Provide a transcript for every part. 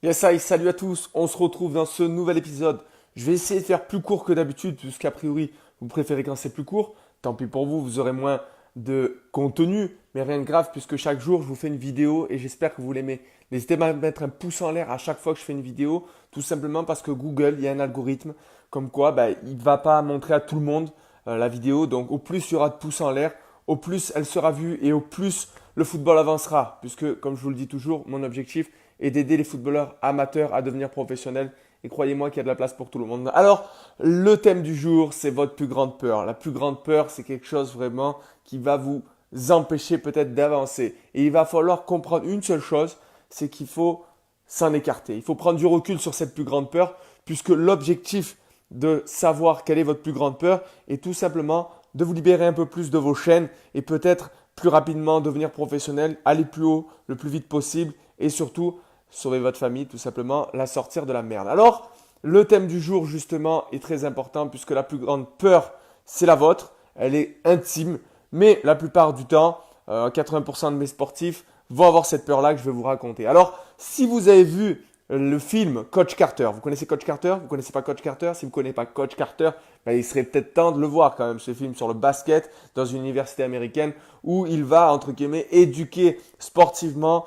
Yes, hi, salut à tous, on se retrouve dans ce nouvel épisode. Je vais essayer de faire plus court que d'habitude, puisqu'a priori, vous préférez quand c'est plus court. Tant pis pour vous, vous aurez moins de contenu, mais rien de grave, puisque chaque jour, je vous fais une vidéo et j'espère que vous l'aimez. N'hésitez pas à mettre un pouce en l'air à chaque fois que je fais une vidéo, tout simplement parce que Google, il y a un algorithme comme quoi il ne va pas montrer à tout le monde la vidéo. Donc au plus il y aura de pouces en l'air, au plus elle sera vue et au plus le football avancera. Puisque, comme je vous le dis toujours, mon objectif est d'aider les footballeurs amateurs à devenir professionnels. Et croyez-moi qu'il y a de la place pour tout le monde. Alors, le thème du jour, c'est votre plus grande peur. La plus grande peur, c'est quelque chose vraiment qui va vous empêcher peut-être d'avancer. Et il va falloir comprendre une seule chose, c'est qu'il faut s'en écarter. Il faut prendre du recul sur cette plus grande peur, puisque l'objectif de savoir quelle est votre plus grande peur est tout simplement de vous libérer un peu plus de vos chaînes et peut-être plus rapidement devenir professionnel, aller plus haut le plus vite possible et surtout sauver votre famille, tout simplement la sortir de la merde. Alors, le thème du jour justement est très important puisque la plus grande peur, c'est la vôtre, elle est intime, mais la plupart du temps, 80% de mes sportifs vont avoir cette peur-là que je vais vous raconter. Alors, si vous avez vu le film Coach Carter, vous connaissez Coach Carter? Vous connaissez pas Coach Carter? Si vous ne connaissez pas Coach Carter, il serait peut-être temps de le voir quand même, ce film sur le basket dans une université américaine où il va, entre guillemets, éduquer sportivement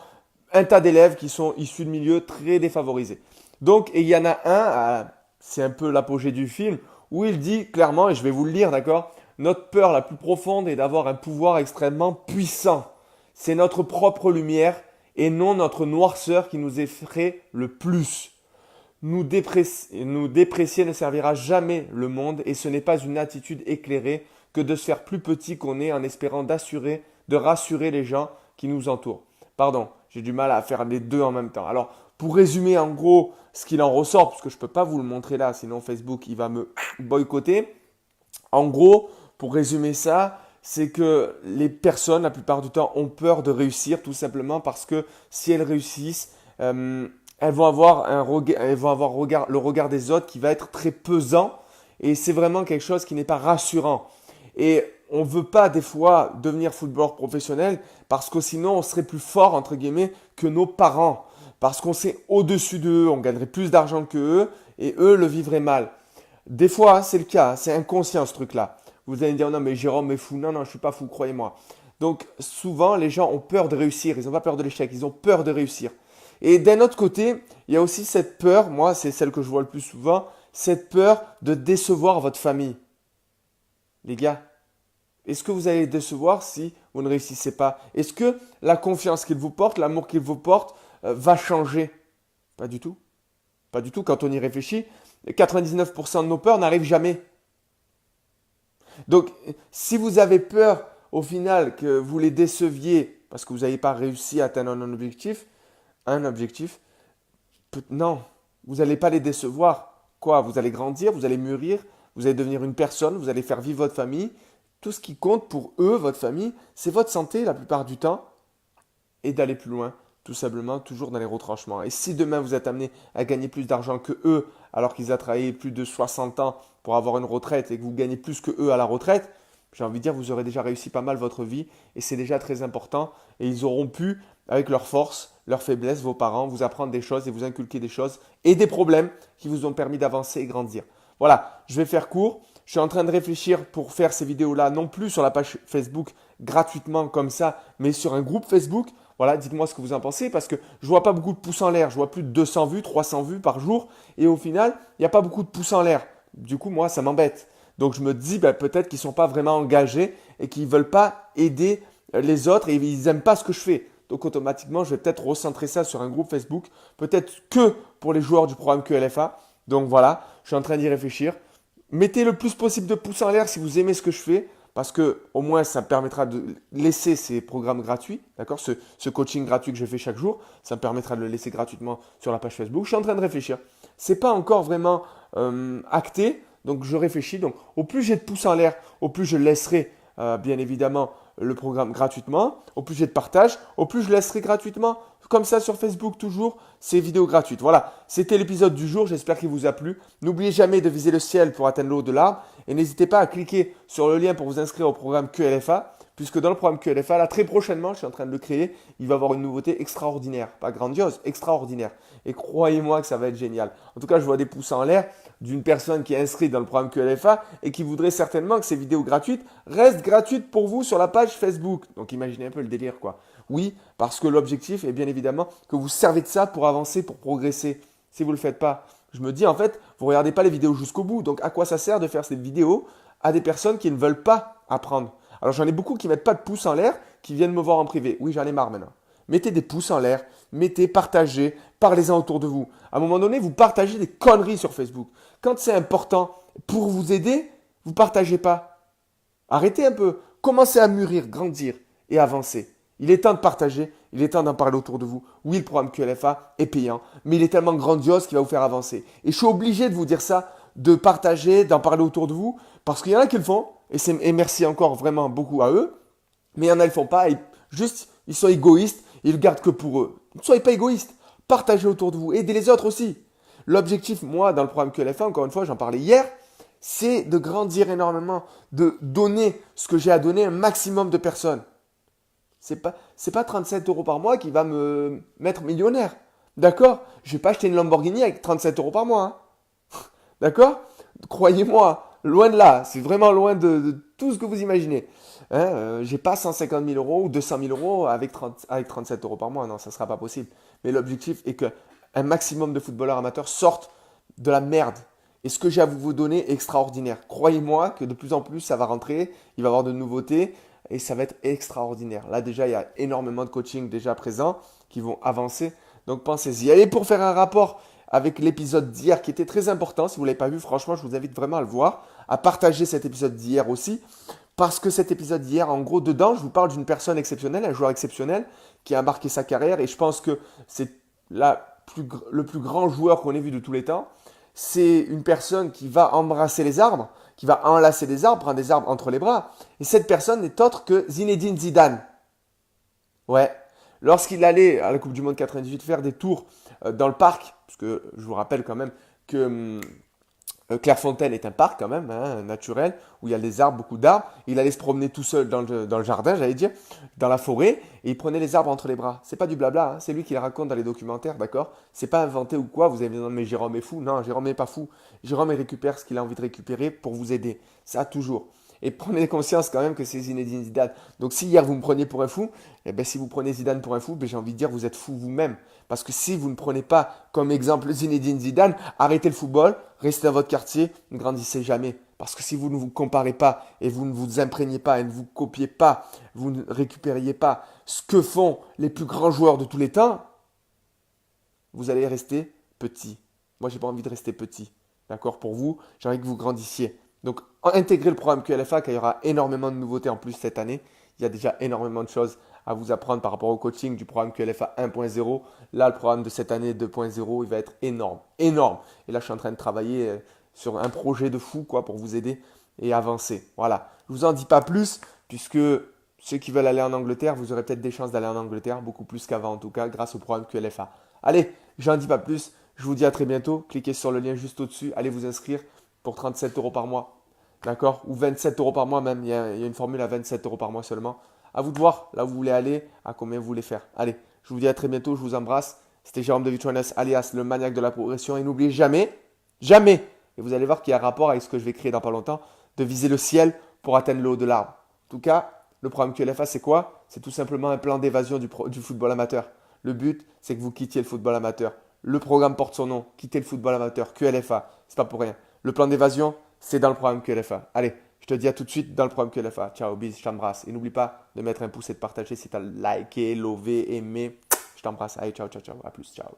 un tas d'élèves qui sont issus de milieux très défavorisés. Donc, et il y en a un, c'est un peu l'apogée du film, où il dit clairement, et je vais vous le lire, d'accord, notre peur la plus profonde est d'avoir un pouvoir extrêmement puissant. C'est notre propre lumière et non notre noirceur qui nous effraie le plus. Nous déprécier ne servira jamais le monde et ce n'est pas une attitude éclairée que de se faire plus petit qu'on est en espérant de rassurer les gens qui nous entourent. Pardon, j'ai du mal à faire les deux en même temps. Alors, pour résumer en gros ce qu'il en ressort, parce que je ne peux pas vous le montrer là, sinon Facebook il va me boycotter. En gros, pour résumer ça, c'est que les personnes, la plupart du temps, ont peur de réussir tout simplement parce que si elles réussissent, elles vont avoir le regard des autres qui va être très pesant et c'est vraiment quelque chose qui n'est pas rassurant. Et on ne veut pas des fois devenir footballeur professionnel parce que sinon on serait plus fort entre guillemets que nos parents. Parce qu'on serait au-dessus d'eux, on gagnerait plus d'argent que eux et eux le vivraient mal. Des fois, c'est le cas, c'est inconscient ce truc-là. Vous allez me dire non mais Jérôme est fou. Non, non, je ne suis pas fou, croyez-moi. Donc souvent les gens ont peur de réussir, ils n'ont pas peur de l'échec, ils ont peur de réussir. Et d'un autre côté, il y a aussi cette peur, moi c'est celle que je vois le plus souvent, cette peur de décevoir votre famille. Les gars, est-ce que vous allez les décevoir si vous ne réussissez pas? Est-ce que la confiance qu'ils vous portent, l'amour qu'ils vous portent va changer? Pas du tout. Pas du tout. Quand on y réfléchit, 99% de nos peurs n'arrivent jamais. Donc, si vous avez peur au final que vous les déceviez parce que vous n'avez pas réussi à atteindre un objectif, non, vous n'allez pas les décevoir. Quoi? Vous allez grandir, vous allez mûrir, vous allez devenir une personne, vous allez faire vivre votre famille. Tout ce qui compte pour eux, votre famille, c'est votre santé la plupart du temps et d'aller plus loin, tout simplement, toujours dans les retranchements. Et si demain vous êtes amené à gagner plus d'argent que eux, alors qu'ils ont travaillé plus de 60 ans pour avoir une retraite et que vous gagnez plus que eux à la retraite, j'ai envie de dire, vous aurez déjà réussi pas mal votre vie et c'est déjà très important. Et ils auront pu, avec leur force, leur faiblesse, vos parents, vous apprendre des choses et vous inculquer des choses et des problèmes qui vous ont permis d'avancer et grandir. Voilà, je vais faire court. Je suis en train de réfléchir pour faire ces vidéos-là, non plus sur la page Facebook gratuitement comme ça, mais sur un groupe Facebook. Voilà, dites-moi ce que vous en pensez parce que je vois pas beaucoup de pouces en l'air. Je vois plus de 200 vues, 300 vues par jour et au final, il n'y a pas beaucoup de pouces en l'air. Du coup, moi, ça m'embête. Donc, je me dis peut-être qu'ils ne sont pas vraiment engagés et qu'ils ne veulent pas aider les autres et ils n'aiment pas ce que je fais. Donc, automatiquement, je vais peut-être recentrer ça sur un groupe Facebook, peut-être que pour les joueurs du programme QLFA. Donc, voilà, je suis en train d'y réfléchir. Mettez le plus possible de pouces en l'air si vous aimez ce que je fais, parce que au moins ça me permettra de laisser ces programmes gratuits, d'accord, ce coaching gratuit que je fais chaque jour, ça me permettra de le laisser gratuitement sur la page Facebook. Je suis en train de réfléchir. C'est pas encore vraiment acté, donc je réfléchis. Donc au plus j'ai de pouces en l'air, au plus je laisserai bien évidemment le programme gratuitement, au plus j'ai de partage, au plus je laisserai gratuitement, comme ça sur Facebook toujours, ces vidéos gratuites. Voilà, c'était l'épisode du jour, j'espère qu'il vous a plu. N'oubliez jamais de viser le ciel pour atteindre l'au-delà et n'hésitez pas à cliquer sur le lien pour vous inscrire au programme QLFA, puisque dans le programme QLFA, là très prochainement, je suis en train de le créer, il va avoir une nouveauté extraordinaire, pas grandiose, extraordinaire. Et croyez-moi que ça va être génial. En tout cas, je vois des pouces en l'air d'une personne qui est inscrite dans le programme QLFA et qui voudrait certainement que ces vidéos gratuites restent gratuites pour vous sur la page Facebook. Donc imaginez un peu le délire quoi. Oui, parce que l'objectif est bien évidemment que vous servez de ça pour avancer, pour progresser. Si vous ne le faites pas, je me dis en fait, vous ne regardez pas les vidéos jusqu'au bout. Donc à quoi ça sert de faire cette vidéo à des personnes qui ne veulent pas apprendre? Alors j'en ai beaucoup qui ne mettent pas de pouce en l'air, qui viennent me voir en privé. Oui, j'en ai marre maintenant. Mettez des pouces en l'air, mettez, partagez, parlez-en autour de vous. À un moment donné, vous partagez des conneries sur Facebook. Quand c'est important pour vous aider, vous ne partagez pas. Arrêtez un peu. Commencez à mûrir, grandir et avancer. Il est temps de partager, il est temps d'en parler autour de vous. Oui, le programme QLFA est payant, mais il est tellement grandiose qu'il va vous faire avancer. Et je suis obligé de vous dire ça, de partager, d'en parler autour de vous, parce qu'il y en a qui le font, et merci encore vraiment beaucoup à eux, mais il y en a qui ne le font pas, et juste, ils sont égoïstes, ils le gardent que pour eux. Ne soyez pas égoïstes, partagez autour de vous, aidez les autres aussi. L'objectif, moi, dans le programme QLFA, encore une fois, j'en parlais hier, c'est de grandir énormément, de donner ce que j'ai à donner à un maximum de personnes. C'est pas 37 euros par mois qui va me mettre millionnaire. D'accord? Je vais pas acheter une Lamborghini avec 37 euros par mois. Hein. D'accord? Croyez-moi, loin de là. C'est vraiment loin de tout ce que vous imaginez. Hein, j'ai pas 150 000 euros ou 200 000 euros avec 37 euros par mois. Non, ça sera pas possible. Mais l'objectif est que un maximum de footballeurs amateurs sortent de la merde. Et ce que j'ai à vous donner est extraordinaire. Croyez-moi que de plus en plus, ça va rentrer. Il va y avoir de nouveautés. Et ça va être extraordinaire. Là déjà, il y a énormément de coaching déjà présents qui vont avancer. Donc pensez-y. Allez, pour faire un rapport avec l'épisode d'hier qui était très important, si vous ne l'avez pas vu, franchement, je vous invite vraiment à le voir, à partager cet épisode d'hier aussi. Parce que cet épisode d'hier, en gros, dedans, je vous parle d'une personne exceptionnelle, un joueur exceptionnel qui a marqué sa carrière. Et je pense que c'est le plus grand joueur qu'on ait vu de tous les temps. C'est une personne qui va embrasser les arbres, qui va enlacer des arbres, prendre des arbres entre les bras. Et cette personne n'est autre que Zinedine Zidane. Ouais. Lorsqu'il allait à la Coupe du Monde 98 faire des tours dans le parc, parce que je vous rappelle quand même que Clairefontaine est un parc quand même, hein, naturel, où il y a des arbres, beaucoup d'arbres. Il allait se promener tout seul dans le jardin, j'allais dire, dans la forêt, et il prenait les arbres entre les bras. C'est pas du blabla, hein, c'est lui qui le raconte dans les documentaires, d'accord? C'est pas inventé ou quoi, vous allez me dire, mais Jérôme est fou. Non, Jérôme n'est pas fou. Jérôme il récupère ce qu'il a envie de récupérer pour vous aider. Ça, toujours. Et prenez conscience quand même que c'est Zinedine Zidane. Donc si hier vous me preniez pour un fou, eh ben, si vous prenez Zidane pour un fou, ben, j'ai envie de dire vous êtes fou vous-même. Parce que si vous ne prenez pas comme exemple Zinedine Zidane, arrêtez le football, restez dans votre quartier, ne grandissez jamais. Parce que si vous ne vous comparez pas et vous ne vous imprégnez pas et ne vous copiez pas, vous ne récupériez pas ce que font les plus grands joueurs de tous les temps, vous allez rester petit. Moi, j'ai pas envie de rester petit. D'accord? Pour vous, j'ai envie que vous grandissiez. Donc, intégrez le programme QLFA, car il y aura énormément de nouveautés en plus cette année. Il y a déjà énormément de choses à vous apprendre par rapport au coaching du programme QLFA 1.0. Là, le programme de cette année 2.0, il va être énorme, énorme. Et là, je suis en train de travailler sur un projet de fou quoi, pour vous aider et avancer. Voilà. Je ne vous en dis pas plus, puisque ceux qui veulent aller en Angleterre, vous aurez peut-être des chances d'aller en Angleterre, beaucoup plus qu'avant en tout cas, grâce au programme QLFA. Allez, j'en dis pas plus. Je vous dis à très bientôt. Cliquez sur le lien juste au-dessus. Allez vous inscrire pour 37 euros par mois. D'accord? Ou 27 euros par mois même. Il y a une formule à 27 euros par mois seulement. À vous de voir là où vous voulez aller, à combien vous voulez faire. Allez, je vous dis à très bientôt. Je vous embrasse. C'était Jérôme de Vitrones, alias le maniaque de la progression. Et n'oubliez jamais, jamais, et vous allez voir qu'il y a un rapport avec ce que je vais créer dans pas longtemps, de viser le ciel pour atteindre le haut de l'arbre. En tout cas, le programme QLFA, c'est quoi? C'est tout simplement un plan d'évasion du football amateur. Le but, c'est que vous quittiez le football amateur. Le programme porte son nom, quitter le football amateur, QLFA, c'est pas pour rien. Le plan d'évasion, c'est dans le programme QLFA. Allez, je te dis à tout de suite dans le programme QLFA. Ciao, bis, je t'embrasse. Et n'oublie pas de mettre un pouce et de partager si tu as liké, lové, aimé. Je t'embrasse. Allez, ciao, ciao, ciao. À plus, ciao.